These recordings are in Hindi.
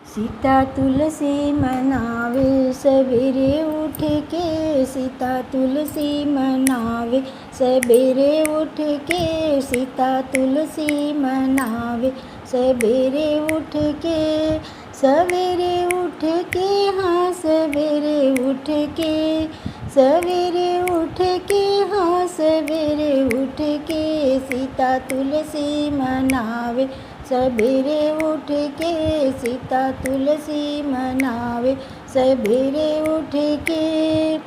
सीता तुलसी मनावे सवेरे उठ के, सीता तुलसी मनावे सवेरे उठ के, सीता तुलसी मनावे सवेरे उठ के, सवेरे उठ के, हाँ सवेरे उठ के, सवेरे उठ के, हाँ सवेरे उठ के, सीता तुलसी मनावे सवेरे उठ के, सीता तुलसी मनावे सवेरे उठ के।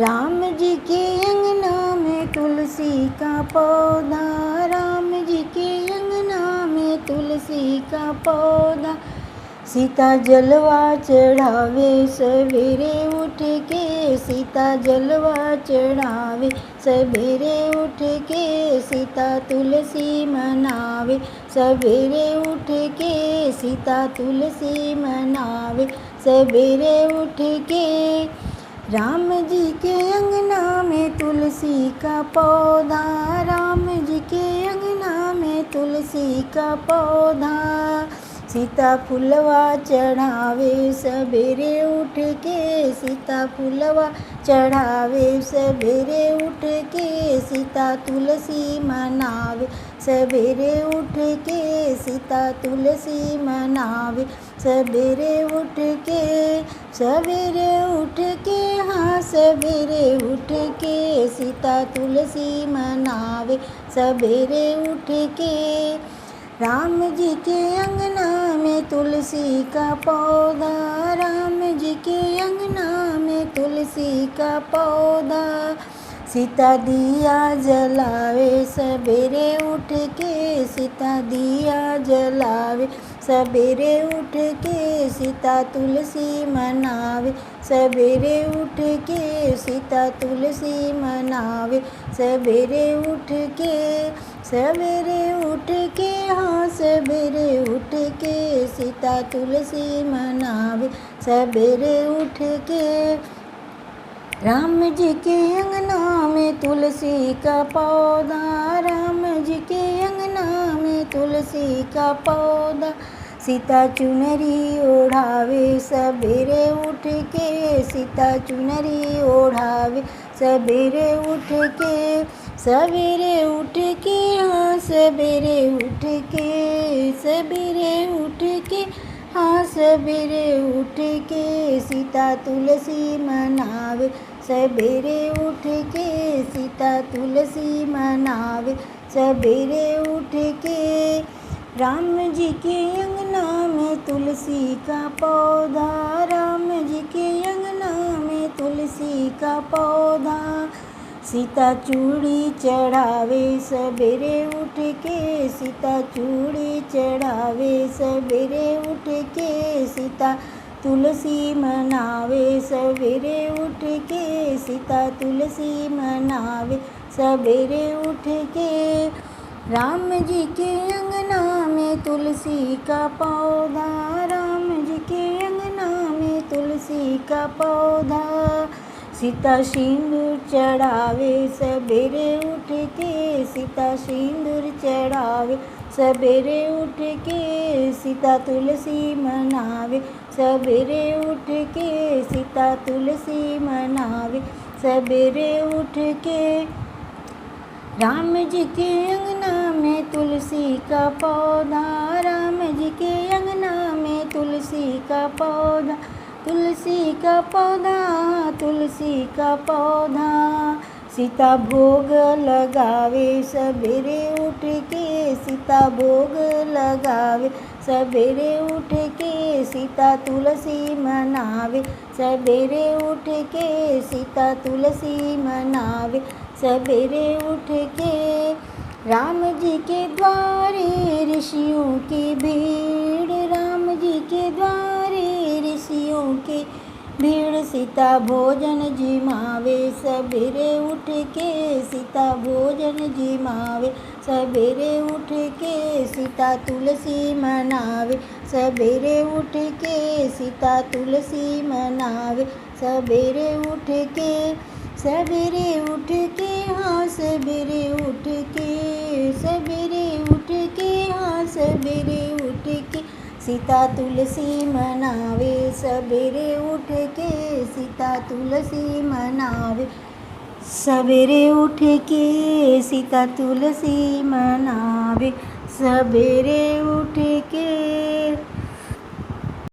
राम जी के अंगना में तुलसी का पौधा, राम जी के अंगना में तुलसी का पौधा, सीता जलवा चढ़ावे सवेरे उठ के, सीता जलवा चढ़ावे सवेरे उठ के, सीता तुलसी मनावे सवेरे उठ के, सीता तुलसी मनावे सवेरे उठ के। राम जी के अंगना में तुलसी का पौधा, राम जी के अंगना में तुलसी का पौधा, सीता फुलवा चढ़ावे सवेरे उठ के, सीता फुलवा चढ़ावे सवेरे उठ के, सीता तुलसी मनावे सवेरे उठ के, सीता तुलसी मनावे सवेरे उठ के, सवेरे उठ के, हाँ सवेरे उठ के, सीता तुलसी मनावे सवेरे उठ के। राम जी के अंगना में तुलसी का पौधा, राम जी के अंगना में तुलसी का पौधा, सीता दिया जलावे सवेरे उठ के, सीता दिया जलावे सवेरे उठ के, सीता तुलसी मनावे सवेरे उठ के, सीता तुलसी मनावे सवेरे उठ के, सवेरे उठ के, हाँ सवेरे उठ के, सीता तुलसी मनावे सवेरे उठ के। राम जी के अंगना में तुलसी का पौधा, राम जी के अंगना में तुलसी का पौधा, सीता चुनरी ओढ़ावे सवेरे उठ के, सीता चुनरी ओढ़ावे सवेरे उठ के, सवेरे उठ के, हाँ सवेरे उठ के, सवेरे उठ के, हाँ सवेरे उठ के, सीता तुलसी मनावे सवेरे उठ के, सीता तुलसी मनावे सवेरे उठ के। राम जी के अंगना में तुलसी का पौधा, राम जी के अंगना में तुलसी का पौधा, सीता चूड़ी चढ़ावे सवेरे उठ के, सीता चूड़ी चढ़ावे सवेरे उठ के, सीता तुलसी मनावे सवेरे उठ के, सीता तुलसी मनावे सवेरे उठ के। राम जी के अंगना में तुलसी का पौधा, राम जी के अंगना में तुलसी का पौधा, सीता सिंदूर चढ़ावे सवेरे उठ के, सीता सिंदूर चढ़ावे सवेरे उठ के, सीता तुलसी मनावे सवेरे उठ के, सीता तुलसी मनावे सवेरे उठ के। राम जी के अंगना में तुलसी का पौधा, राम जी के अंगना में तुलसी का पौधा, तुलसी का पौधा, तुलसी का पौधा, सीता भोग लगावे सवेरे उठ के, सीता भोग लगावे सवेरे उठ के, सीता तुलसी मनावे सवेरे उठ के, सीता तुलसी मनावे सवेरे उठ के। राम जी के द्वारे ऋषियों की भीड़, राम जी के द्वारे ऋषियों की भीड़, सीता भोजन जिमावे सवेरे उठ के, सीता भोजन जिमावे सवेरे उठ के, सीता तुलसी मनावे सवेरे उठ के, सीता तुलसी मनावे सवेरे उठ के, सवेरे उठ के, हाँ सवेरे उठ के, सवेरे उठ के, हाँ सवेरे उठ के, सीता तुलसी मनावे सवेरे उठ के सीता तुलसी मनावे सवेरे उठ के सीता तुलसी मनावे सवेरे उठ के